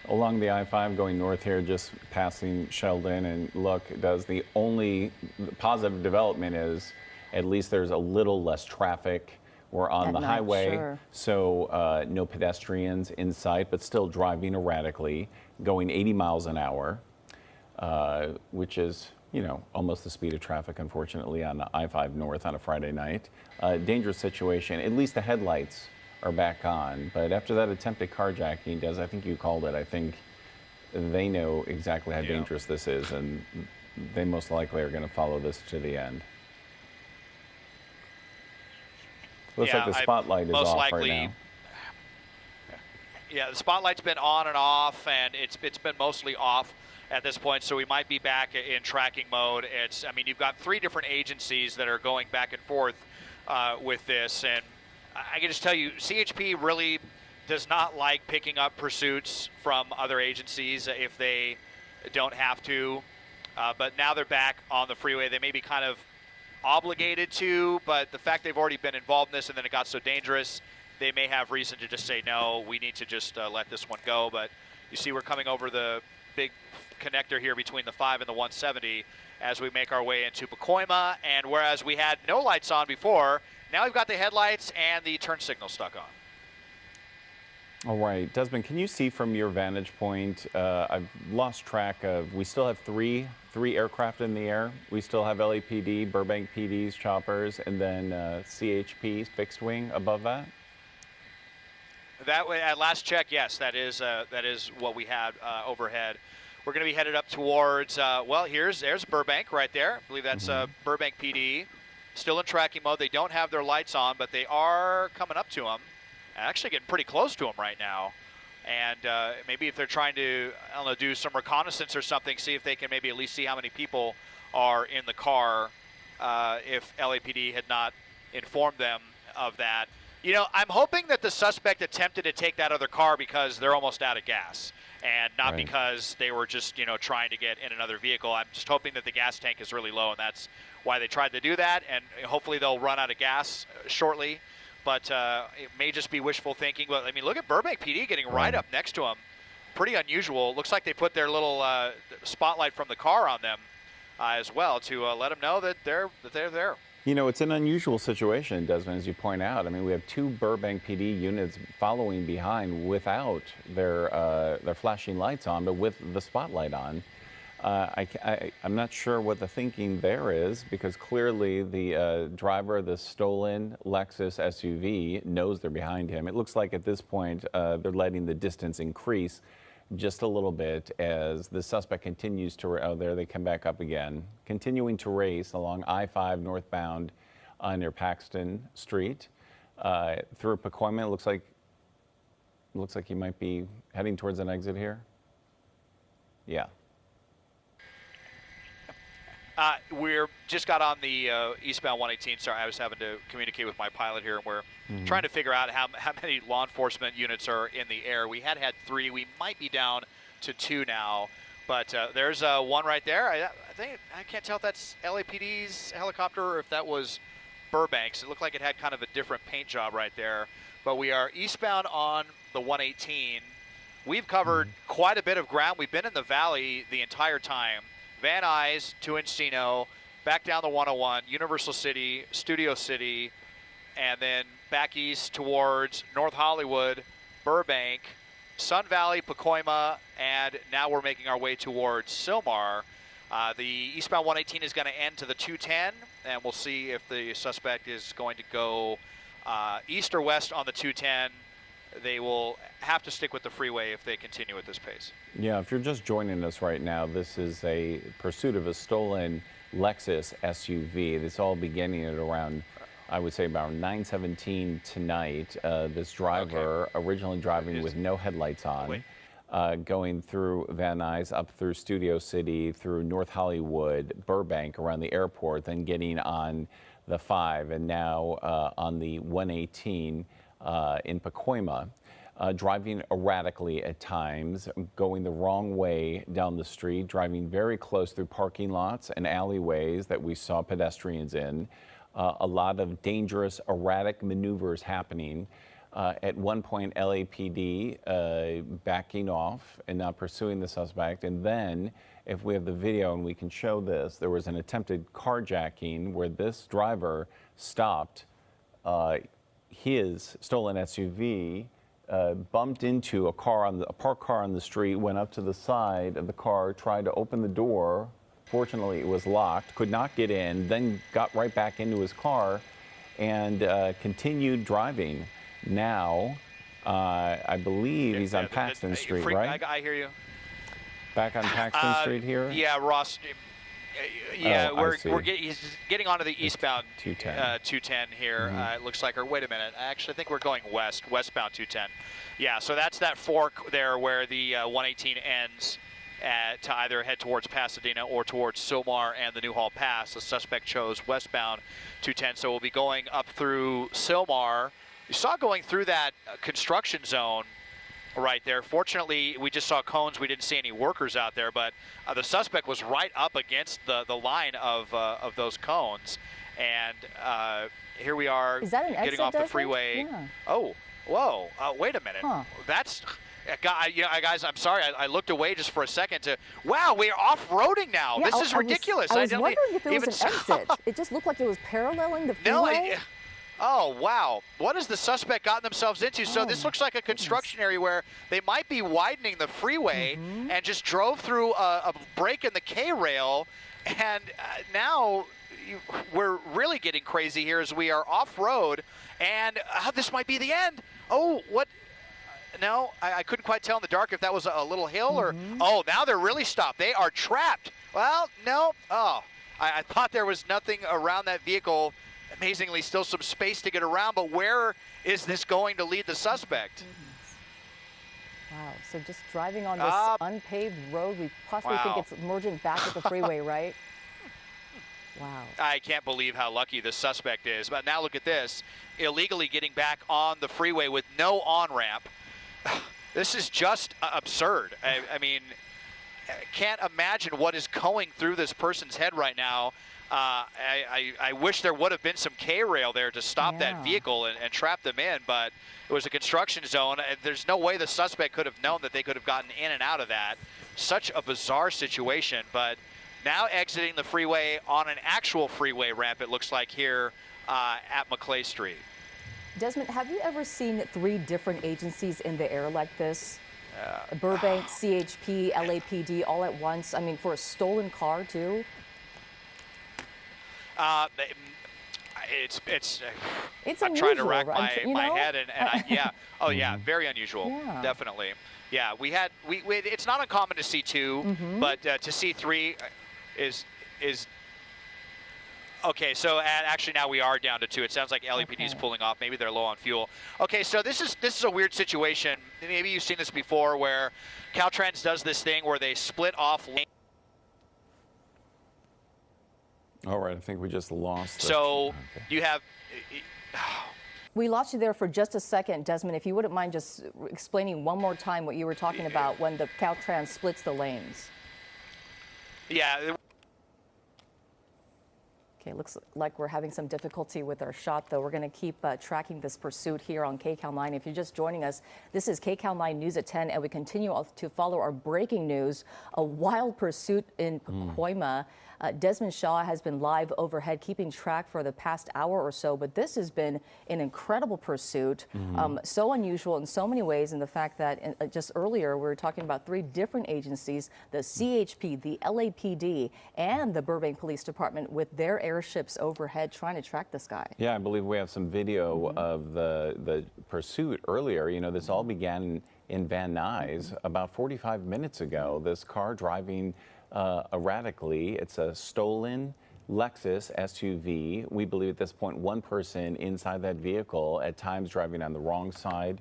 [SPEAKER 3] Along the I-5 going north here, just passing Sheldon, and look, the only positive development is at least there's a little less traffic. We're on the highway, so no pedestrians in sight, but still driving erratically, going 80 miles an hour, which is, you know, almost the speed of traffic, unfortunately, on the I-5 north on a Friday night. Dangerous situation. At least the headlights are back on, but after that attempted carjacking, Des, I think you called it, I think they know exactly how dangerous this is, and they most likely are going to follow this to the end. Looks like the spotlight is off right now.
[SPEAKER 1] Yeah, the spotlight's been on and off, and it's been mostly off at this point, so we might be back in tracking mode. I mean, you've got 3 different agencies that are going back and forth with this, and I can just tell you, CHP really does not like picking up pursuits from other agencies if they don't have to, but now they're back on the freeway. They may be kind of obligated to, but the fact they've already been involved in this and then it got so dangerous, they may have reason to just say, no, we need to just let this one go. But you see we're coming over the big connector here between the 5 and the 170 as we make our way into Pacoima, and whereas we had no lights on before, now we've got the headlights and the turn signal stuck on.
[SPEAKER 3] All right, Desmond, can you see from your vantage point, I've lost track of, we still have three aircraft in the air. We still have LAPD, Burbank PD's choppers, and then CHP's fixed wing above that?
[SPEAKER 1] That way, at last check, yes, that is what we had overhead. We're going to be headed up towards, well, there's Burbank right there. I believe that's Burbank PD. Still in tracking mode. They don't have their lights on, but they are coming up to them. Actually getting pretty close to them right now. And maybe if they're trying to, I don't know, do some reconnaissance or something, see if they can maybe at least see how many people are in the car if LAPD had not informed them of that. You know, I'm hoping that the suspect attempted to take that other car because they're almost out of gas and not because they were just, you know, trying to get in another vehicle. I'm just hoping that the gas tank is really low, and that's why they tried to do that, and hopefully they'll run out of gas shortly. But it may just be wishful thinking. But, I mean, look at Burbank PD getting right up next to them. Pretty unusual. Looks like they put their little spotlight from the car on them as well to let them know that they're there.
[SPEAKER 3] You know, it's an unusual situation, Desmond, as you point out. I mean, we have 2 Burbank PD units following behind without their flashing lights on, but with the spotlight on. I'm not sure what the thinking there is, because clearly the driver of the stolen Lexus SUV knows they're behind him. It looks like at this point they're letting the distance increase just a little bit as the suspect continues to, oh, there they come back up again, continuing to race along I-5 northbound near Paxton Street through Pacoima. It looks like he might be heading towards an exit here. Yeah.
[SPEAKER 1] We're just got on the eastbound 118. Sorry, I was having to communicate with my pilot here, and we're trying to figure out how many law enforcement units are in the air. We had 3. We might be down to 2 now, but there's one right there. I can't tell if that's LAPD's helicopter or if that was Burbank's. It looked like it had kind of a different paint job right there. But we are eastbound on the 118. We've covered quite a bit of ground. We've been in the valley the entire time. Van Nuys to Encino, back down the 101, Universal City, Studio City, and then back east towards North Hollywood, Burbank, Sun Valley, Pacoima, and now we're making our way towards Sylmar. The eastbound 118 is going to end to the 210, and we'll see if the suspect is going to go east or west on the 210. they will have to stick with the freeway if they continue at this pace.
[SPEAKER 3] Yeah, if you're just joining us right now, this is a pursuit of a stolen Lexus SUV. This all beginning at around, I would say, about 9:17 tonight. This driver, originally driving with no headlights on, going through Van Nuys, up through Studio City, through North Hollywood, Burbank, around the airport, then getting on the 5, and now on the 118 in Pacoima. Driving erratically at times, going the wrong way down the street, driving very close through parking lots and alleyways that we saw pedestrians in. A lot of dangerous, erratic maneuvers happening. At one point, LAPD backing off and not pursuing the suspect. And then, if we have the video and we can show this, there was an attempted carjacking where this driver stopped his stolen SUV, bumped into a parked car on the street, went up to the side of the car, tried to open the door. Fortunately, it was locked, could not get in, then got right back into his car and continued driving. Now, I believe he's on Paxton Street, right?
[SPEAKER 1] I hear you.
[SPEAKER 3] Back on Paxton Street here?
[SPEAKER 1] Yeah, Ross. Yeah, he's getting onto the eastbound 210 here. It looks like, or wait a minute. Actually, I think we're going westbound 210. Yeah, so that's that fork there where the 118 ends to either head towards Pasadena or towards Silmar and the Newhall Pass. The suspect chose westbound 210, so we'll be going up through Silmar. You saw going through that construction zone right there. Fortunately, we just saw cones. We didn't see any workers out there, but the suspect was right up against the line of those cones. And here we are getting off the freeway.
[SPEAKER 2] Yeah.
[SPEAKER 1] Oh, whoa, wait a minute. That's, guys, I'm sorry. I looked away just for a second wow, we're off-roading now.
[SPEAKER 2] Yeah,
[SPEAKER 1] this is ridiculous.
[SPEAKER 2] I was wondering if it was an exit. It just looked like it was paralleling the freeway.
[SPEAKER 1] No, oh, wow. What has the suspect gotten themselves into? So this looks like a construction area where they might be widening the freeway and just drove through a break in the K-rail. And now we're really getting crazy here as we are off-road. And this might be the end. Oh, what? No, I couldn't quite tell in the dark if that was a little hill or... Oh, now they're really stopped. They are trapped. Well, no. Oh, I thought there was nothing around that vehicle. Amazingly, still some space to get around, but where is this going to lead the suspect?
[SPEAKER 2] Wow, so just driving on this unpaved road, we possibly think it's merging back with the freeway, right? Wow.
[SPEAKER 1] I can't believe how lucky the suspect is. But now look at this, illegally getting back on the freeway with no on-ramp. This is just absurd. I mean, can't imagine what is going through this person's head right now. I wish there would have been some K-rail there to stop that vehicle and trap them in, but it was a construction zone. And there's no way the suspect could have known that they could have gotten in and out of that. Such a bizarre situation, but now exiting the freeway on an actual freeway ramp, it looks like here at Maclay Street.
[SPEAKER 2] Desmond, have you ever seen 3 different agencies in the air like this? Burbank, CHP, LAPD all at once? I mean, for a stolen car, too?
[SPEAKER 1] It's
[SPEAKER 2] I'm
[SPEAKER 1] unusual, trying to rack my head and yeah, very unusual, definitely. Yeah, it's not uncommon to see 2, but to see 3 is okay. So actually now we are down to 2. It sounds like LAPD is pulling off. Maybe they're low on fuel. Okay, so this is a weird situation. Maybe you've seen this before, where Caltrans does this thing where they split off lanes.
[SPEAKER 3] All right, I think we just lost.
[SPEAKER 1] So you have...
[SPEAKER 2] We lost you there for just a second, Desmond. If you wouldn't mind just explaining one more time what you were talking about when the Caltrans splits the lanes.
[SPEAKER 1] Yeah.
[SPEAKER 2] Okay, looks like we're having some difficulty with our shot, though. We're going to keep tracking this pursuit here on KCAL 9. If you're just joining us, this is KCAL 9 News at 10, and we continue to follow our breaking news. A wild pursuit in Pacoima. Desmond Shaw has been live overhead, keeping track for the past hour or so, but this has been an incredible pursuit, so unusual in so many ways, in the fact that just earlier we were talking about 3 different agencies, the CHP, the LAPD, and the Burbank Police Department with their air airships overhead trying to track this guy.
[SPEAKER 3] Yeah, I believe we have some video of the pursuit earlier. You know, this all began in Van Nuys about 45 minutes ago. This car driving erratically. It's a stolen Lexus SUV. We believe at this point one person inside that vehicle, at times driving on the wrong side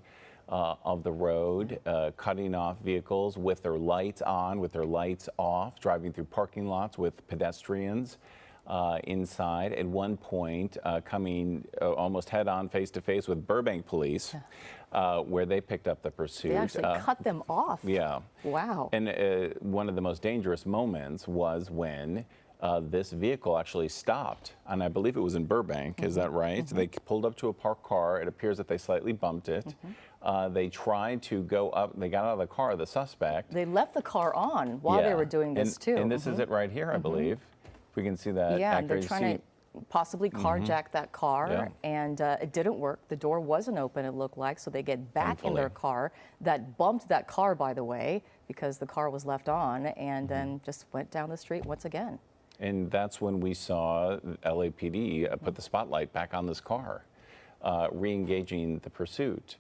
[SPEAKER 3] of the road, cutting off vehicles with their lights on, with their lights off, driving through parking lots with pedestrians inside. At one point, coming almost head-on, face-to-face with Burbank police, where they picked up the pursuit.
[SPEAKER 2] They actually cut them off.
[SPEAKER 3] Yeah.
[SPEAKER 2] Wow.
[SPEAKER 3] And one of the most dangerous moments was when this vehicle actually stopped, and I believe it was in Burbank, is that right? They pulled up to a parked car. It appears that they slightly bumped it. They tried to go up, they got out of the car, the suspect.
[SPEAKER 2] They left the car on while they were doing this too.
[SPEAKER 3] And this is it right here, I believe. If we can see that.
[SPEAKER 2] Yeah, and they're trying to possibly carjack that car, and it didn't work. The door wasn't open, it looked like, so they get back in their car. That bumped that car, by the way, because the car was left on, and then just went down the street once again.
[SPEAKER 3] And that's when we saw LAPD put the spotlight back on this car, re-engaging the pursuit.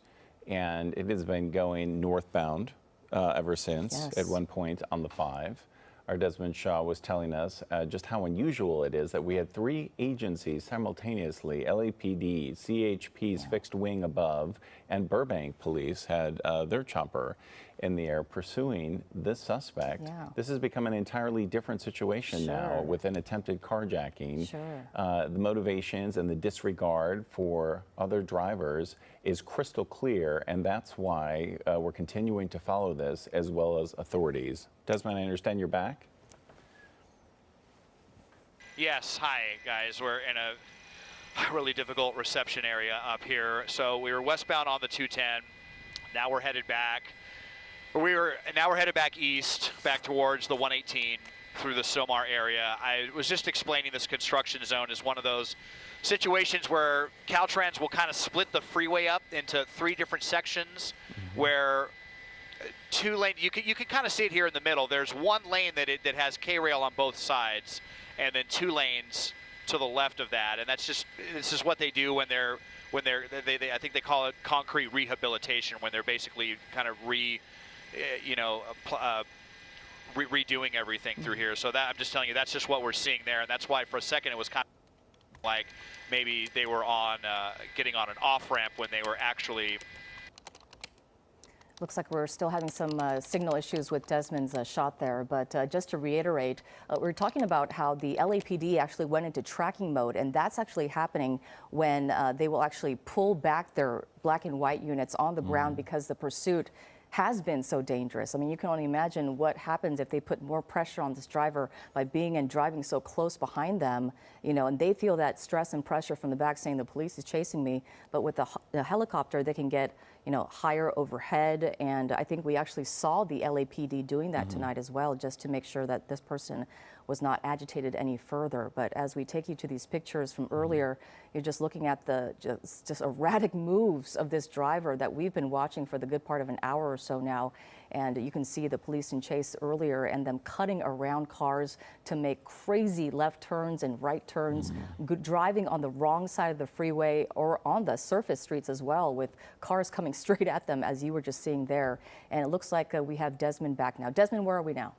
[SPEAKER 3] And it has been going northbound ever since. At one point on the 5. Our Desmond Shaw was telling us just how unusual it is that we had 3 agencies simultaneously, LAPD, CHP's fixed wing above, and Burbank police had their chopper in the air pursuing this suspect. This has become an entirely different situation now with an attempted carjacking. The motivations and the disregard for other drivers is crystal clear, and that's why we're continuing to follow this as well as authorities. Desmond, I understand you're back?
[SPEAKER 1] Yes, hi guys. We're in a really difficult reception area up here. So we were westbound on the 210. Now we're headed back. Now we're headed back east, back towards the 118 through the Somar area. I was just explaining this construction zone is one of those situations where Caltrans will kind of split the freeway up into 3 different sections where 2 lanes, you can kind of see it here in the middle. There's 1 lane that has K-rail on both sides, and then 2 lanes to the left of that. And this is what they do when they're I think they call it concrete rehabilitation, when they're basically kind of redoing everything through here. So that, I'm just telling you, that's just what we're seeing there, and that's why for a second it was kind of like maybe they were on getting on an off-ramp when they were actually.
[SPEAKER 2] Looks like we're still having some signal issues with Desmond's shot there, but just to reiterate, we're talking about how the LAPD actually went into tracking mode, and that's actually happening when they will actually pull back their black and white units on the ground because the pursuit has been so dangerous. I mean, you can only imagine what happens if they put more pressure on this driver by being and driving so close behind them, you know, and they feel that stress and pressure from the back saying the police is chasing me. But with the helicopter, they can get, you know, higher overhead. And I think we actually saw the LAPD doing that tonight as well, just to make sure that this person was not agitated any further. But as we take you to these pictures from earlier, you're just looking at the just erratic moves of this driver that we've been watching for the good part of an hour or so now. And you can see the police in chase earlier and them cutting around cars to make crazy left turns and right turns, driving on the wrong side of the freeway or on the surface streets as well, with cars coming straight at them, as you were just seeing there. And it looks like we have Desmond back now. Desmond, where are we now?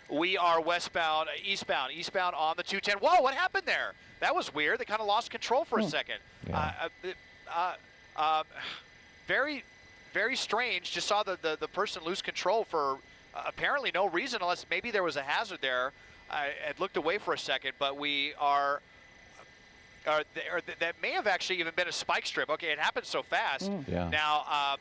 [SPEAKER 1] We are eastbound on the 210. Whoa, what happened there? That was weird. They kind of lost control for a second. Very, very strange. Just saw the person lose control for apparently no reason, unless maybe there was a hazard there. I had looked away for a second, but we are, that may have actually even been a spike strip. Okay, it happened so fast. Now,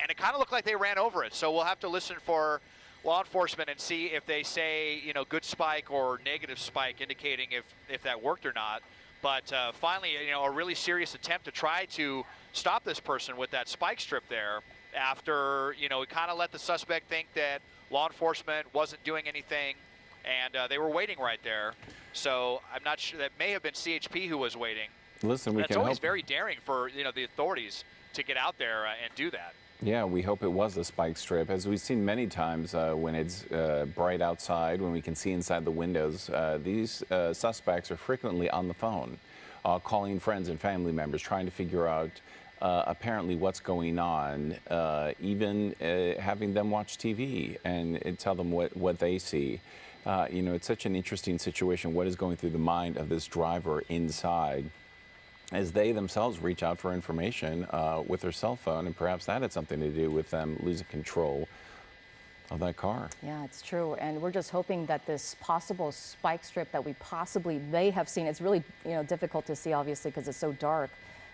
[SPEAKER 1] and it kind of looked like they ran over it. So we'll have to listen for law enforcement and see if they say, you know, good spike or negative spike, indicating if that worked or not. But finally, you know, a really serious attempt to try to stop this person with that spike strip there, after, you know, we kind of let the suspect think that law enforcement wasn't doing anything, and they were waiting right there. So I'm not sure, that may have been CHP who was waiting.
[SPEAKER 3] Listen,
[SPEAKER 1] It's always very daring for, you know, the authorities to get out there and do that.
[SPEAKER 3] Yeah, we hope it was a spike strip. As we've seen many times when it's bright outside, when we can see inside the windows, these suspects are frequently on the phone, calling friends and family members, trying to figure out apparently what's going on, even having them watch TV and tell them what they see. You know, it's such an interesting situation. What is going through the mind of this driver inside, as they themselves reach out for information with their cell phone, and perhaps that had something to do with them losing control of that car.
[SPEAKER 2] Yeah, it's true. And we're just hoping that this possible spike strip that we possibly may have seen, it's really, difficult to see, obviously, because it's so dark.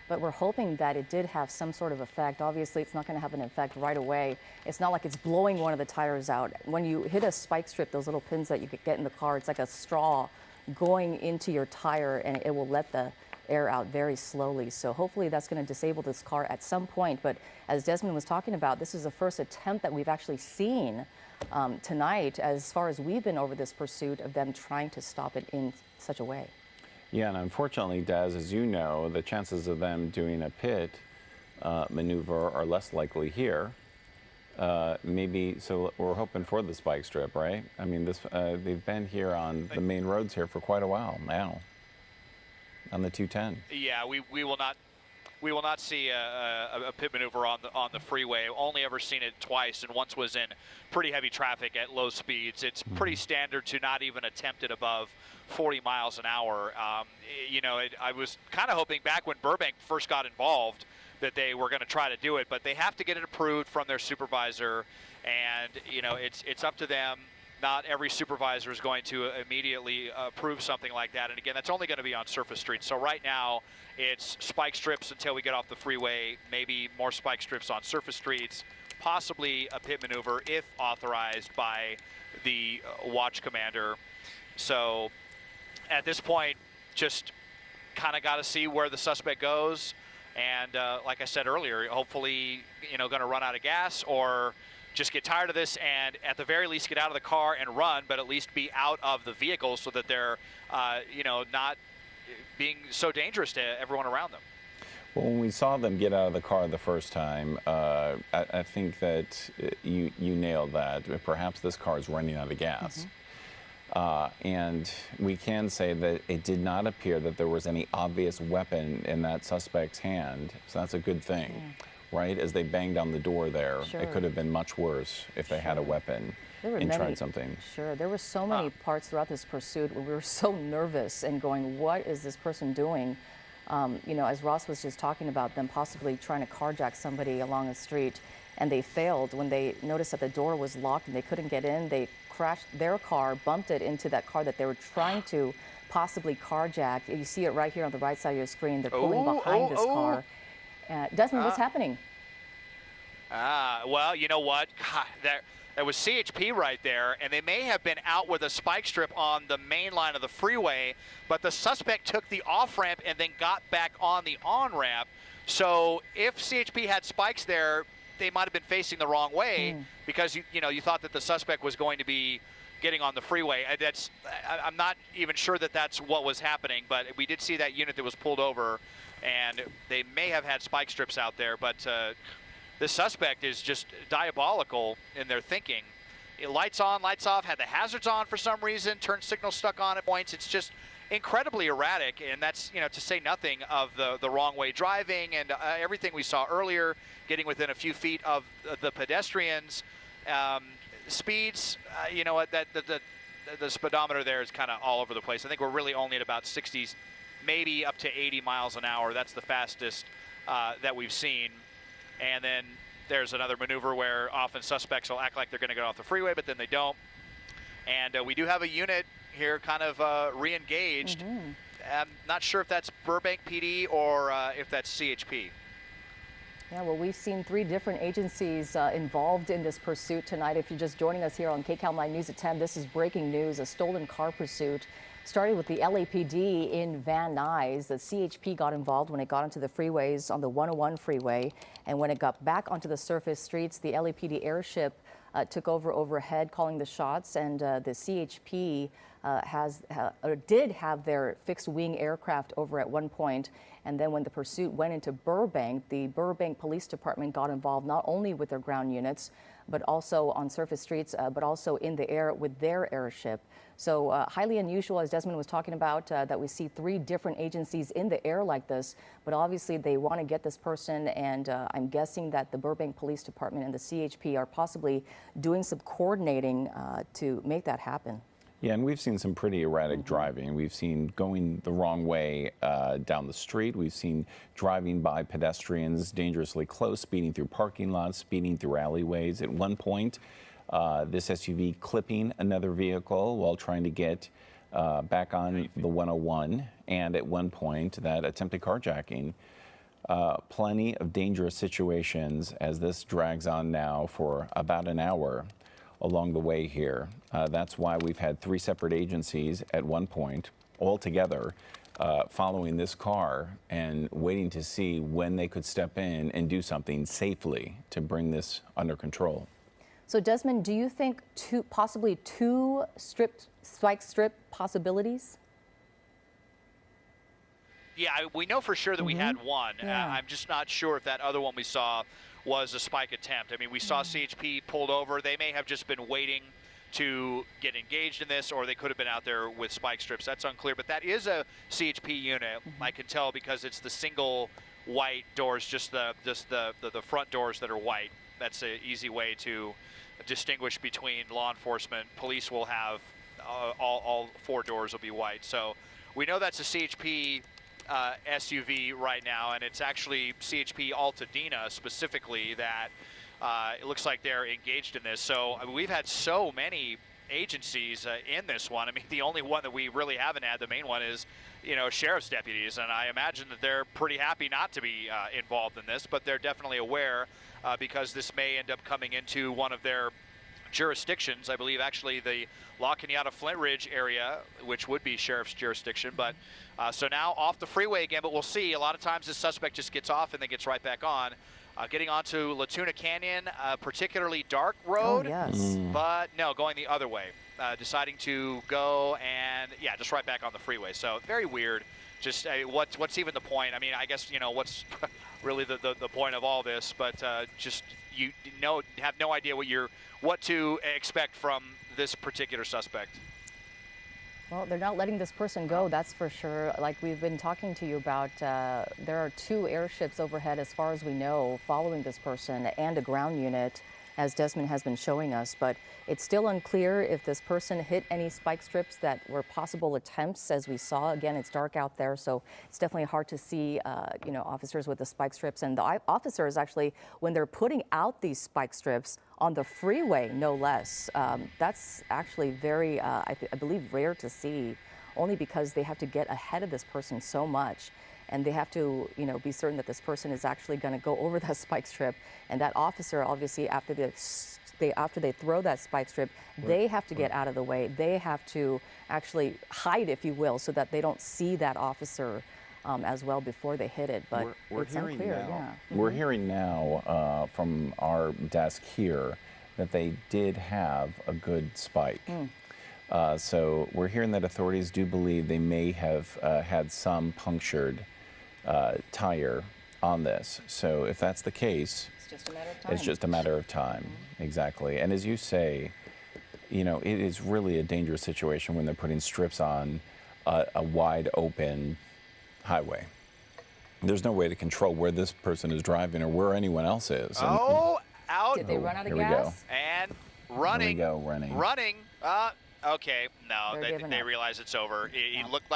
[SPEAKER 2] But we're hoping that it did have some sort of effect. Obviously, it's not going to have an effect right away. It's not like it's blowing one of the tires out. When you hit a spike strip, those little pins that you could get in the car, it's like a straw going into your tire, and it will let the air out very slowly. So hopefully that's going to disable this car at some point. But as Desmond was talking about, this is the first attempt that we've actually seen tonight as far as we've been over this pursuit of them trying to stop it in such a way.
[SPEAKER 3] Yeah, and unfortunately, Des, as you know, the chances of them doing a pit maneuver are less likely here. Maybe, so we're hoping for the spike strip, right? I mean, they've been here on the main roads here for quite a while now, on the 210.
[SPEAKER 1] Yeah, we will not see a pit maneuver on the freeway. Only ever seen it twice, and once was in pretty heavy traffic at low speeds. It's pretty standard to not even attempt it above 40 miles an hour. I was kind of hoping back when Burbank first got involved that they were going to try to do it, but they have to get it approved from their supervisor, and it's up to them. Not every supervisor is going to immediately approve something like that. And again, that's only going to be on surface streets. So right now, it's spike strips until we get off the freeway, maybe more spike strips on surface streets, possibly a pit maneuver if authorized by the watch commander. So at this point, just kind of got to see where the suspect goes. And like I said earlier, hopefully, going to run out of gas or just get tired of this and at the very least get out of the car and run, but at least be out of the vehicle so that they're, not being so dangerous to everyone around them.
[SPEAKER 3] Well, when we saw them get out of the car the first time, I think that you nailed that. Perhaps this car is running out of gas. And we can say that it did not appear that there was any obvious weapon in that suspect's hand, so that's a good thing. Right, as they banged on the door there, it could have been much worse if they had a weapon and tried something.
[SPEAKER 2] Sure, there were so many parts throughout this pursuit where we were so nervous and going, what is this person doing? As Ross was just talking about them possibly trying to carjack somebody along the street, and they failed when they noticed that the door was locked and they couldn't get in. They crashed their car, bumped it into that car that they were trying to possibly carjack. You see it right here on the right side of your screen. They're pulling behind this car. Desmond, what's happening?
[SPEAKER 1] Well, you know what? God, that was CHP right there, and they may have been out with a spike strip on the main line of the freeway, but the suspect took the off-ramp and then got back on the on-ramp. So if CHP had spikes there, they might have been facing the wrong way because, you thought that the suspect was going to be getting on the freeway. I'm not even sure that that's what was happening, but we did see that unit that was pulled over, and they may have had spike strips out there, but this suspect is just diabolical in their thinking. Lights on, lights off, had the hazards on for some reason, turn signal stuck on at points. It's just incredibly erratic, and that's, to say nothing of the wrong way driving and everything we saw earlier, getting within a few feet of the pedestrians. Speeds, the speedometer there is kind of all over the place. I think we're really only at about 60, maybe up to 80 miles an hour. That's the fastest that we've seen. And then there's another maneuver where often suspects will act like they're going to get off the freeway, but then they don't. And we do have a unit here kind of re-engaged. I'm not sure if that's Burbank PD or if that's CHP.
[SPEAKER 2] Yeah, well, we've seen 3 different agencies involved in this pursuit tonight. If you're just joining us here on KCAL 9 News at 10, this is breaking news, a stolen car pursuit. Starting with the LAPD in Van Nuys, the CHP got involved when it got onto the freeways on the 101 freeway. And when it got back onto the surface streets, the LAPD airship took over overhead, calling the shots. And the CHP did have their fixed-wing aircraft over at one point. And then when the pursuit went into Burbank, the Burbank Police Department got involved not only with their ground units, but also on surface streets, but also in the air with their airship. So highly unusual, as Desmond was talking about, that we see 3 different agencies in the air like this. But obviously they want to get this person, and I'm guessing that the Burbank Police Department and the CHP are possibly doing some coordinating to make that happen.
[SPEAKER 3] Yeah, and we've seen some pretty erratic driving. We've seen going the wrong way down the street. We've seen driving by pedestrians dangerously close, speeding through parking lots, speeding through alleyways. At one point, this SUV clipping another vehicle while trying to get back on the 101. And at one point, that attempted carjacking. Plenty of dangerous situations as this drags on now for about an hour along the way here. That's why we've had 3 separate agencies at one point, all together, following this car and waiting to see when they could step in and do something safely to bring this under control.
[SPEAKER 2] So Desmond, do you think possibly two spike strip possibilities?
[SPEAKER 1] Yeah, we know for sure that we had one.
[SPEAKER 2] Yeah.
[SPEAKER 1] I'm just not sure if that other one we saw was a spike attempt. I mean, we saw CHP pulled over. They may have just been waiting to get engaged in this, or they could have been out there with spike strips. That's unclear, but that is a CHP unit. I can tell because it's the single white doors, just the front doors that are white. That's an easy way to distinguish between law enforcement. Police will have all 4 doors will be white. So we know that's a CHP SUV right now, and it's actually CHP Altadena specifically that it looks like they're engaged in this. So I mean, we've had so many agencies in this one. I mean, the only one that we really haven't had, the main one, is, you know, sheriff's deputies, and I imagine that they're pretty happy not to be involved in this, but they're definitely aware because this may end up coming into one of their jurisdictions. I believe actually the La Cañada Flint Ridge area, which would be sheriff's jurisdiction. But so now off the freeway again, but we'll see. A lot of times this suspect just gets off and then gets right back on. Getting onto La Tuna Canyon, particularly dark road, but no, going the other way. Deciding to go and, yeah, just right back on the freeway. So very weird. Just what's even the point? I mean, I guess, you know, what's really the point of all this, but just you have no idea what to expect from this particular suspect.
[SPEAKER 2] Well, they're not letting this person go, that's for sure. Like we've been talking to you about, there are 2 airships overhead, as far as we know, following this person, and a ground unit, as Desmond has been showing us. But it's still unclear if this person hit any spike strips that were possible attempts, as we saw. Again, it's dark out there, so it's definitely hard to see, you know, officers with the spike strips. And the officers actually, when they're putting out these spike strips on the freeway, no less, that's actually very, I believe, rare to see, only because they have to get ahead of this person so much. And they have to, you know, be certain that this person is actually going to go over that spike strip. And that officer, obviously, after they throw that spike strip, they have to get out of the way. They have to actually hide, if you will, so that they don't see that officer as well before they hit it. But it's unclear. Yeah.
[SPEAKER 3] We're hearing now from our desk here that they did have a good spike. So we're hearing that authorities do believe they may have had some punctured tire on this. So if that's the case,
[SPEAKER 2] It's just a matter of time.
[SPEAKER 3] it's just a matter of time. Exactly. And as you say, you know, it is really a dangerous situation when they're putting strips on a wide open highway. There's no way to control where this person is driving or where anyone else is.
[SPEAKER 1] Oh, out.
[SPEAKER 2] Did they run out of
[SPEAKER 3] Here we go.
[SPEAKER 2] gas?
[SPEAKER 1] And running.
[SPEAKER 3] Here we go, running.
[SPEAKER 1] Running. Okay, no,
[SPEAKER 2] They're
[SPEAKER 1] they
[SPEAKER 2] giving up.
[SPEAKER 1] realize it's over. It looked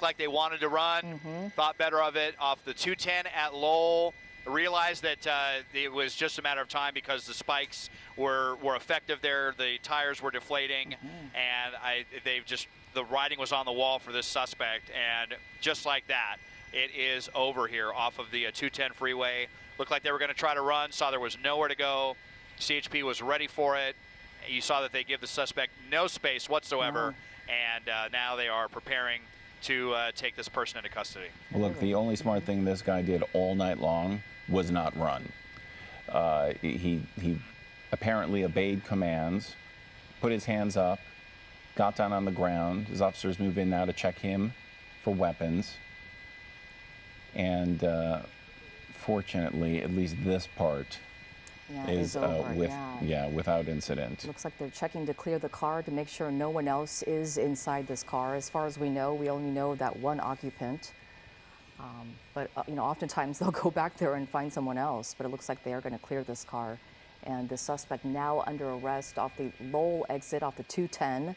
[SPEAKER 1] like they wanted to run, thought better of it off the 210 at Lowell. Realized that it was just a matter of time because the spikes were effective there. The tires were deflating, and the writing was on the wall for this suspect. And just like that, it is over here off of the 210 freeway. Looked like they were going to try to run. Saw there was nowhere to go. CHP was ready for it. You saw that they give the suspect no space whatsoever, and now they are preparing to take this person into custody.
[SPEAKER 3] Well, look, the only smart thing this guy did all night long was not run. He apparently obeyed commands, put his hands up, got down on the ground. His officers move in now to check him for weapons. And fortunately, at least this part is
[SPEAKER 2] over,
[SPEAKER 3] without incident.
[SPEAKER 2] Looks like they're checking to clear the car to make sure no one else is inside this car. As far as we know, we only know that one occupant. But oftentimes they'll go back there and find someone else. But it looks like they are going to clear this car. And the suspect now under arrest off the Lowell exit off the 210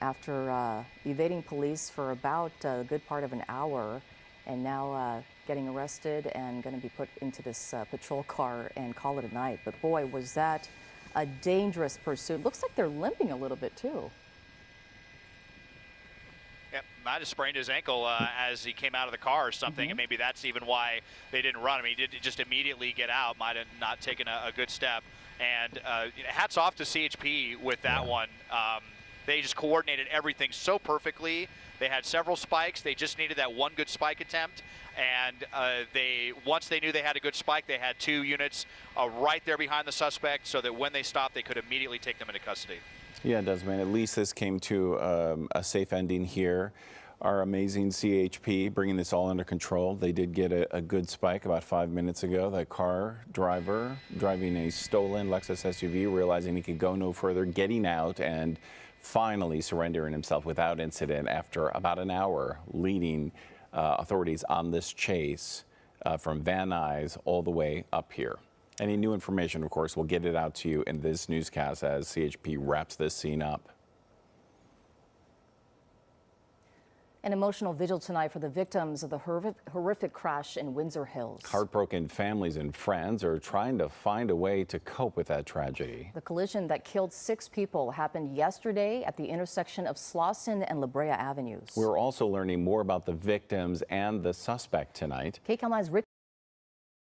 [SPEAKER 2] after evading police for about a good part of an hour, and now getting arrested and going to be put into this patrol car and call it a night. But boy, was that a dangerous pursuit. Looks like they're limping a little bit too.
[SPEAKER 1] Yep, might have sprained his ankle as he came out of the car or something, and maybe that's even why they didn't run him. He did just immediately get out, might have not taken a good step. And hats off to CHP with that one. They just coordinated everything so perfectly. They had several spikes. They just needed that one good spike attempt. And once they knew they had a good spike, they had 2 units right there behind the suspect so that when they stopped, they could immediately take them into custody.
[SPEAKER 3] Yeah, Desmond, at least this came to a safe ending here. Our amazing CHP bringing this all under control. They did get a good spike about 5 minutes ago. The car driver driving a stolen Lexus SUV, realizing he could go no further, getting out and finally surrendering himself without incident after about an hour, leading authorities on this chase from Van Nuys all the way up here. Any new information, of course, we'll get it out to you in this newscast as CHP wraps this scene up.
[SPEAKER 2] An emotional vigil tonight for the victims of the horrific crash in Windsor Hills.
[SPEAKER 3] Heartbroken families and friends are trying to find a way to cope with that tragedy.
[SPEAKER 2] The collision that killed 6 people happened yesterday at the intersection of Slauson and La Brea Avenues.
[SPEAKER 3] We're also learning more about the victims and the suspect tonight.
[SPEAKER 2] KCAL9's Rich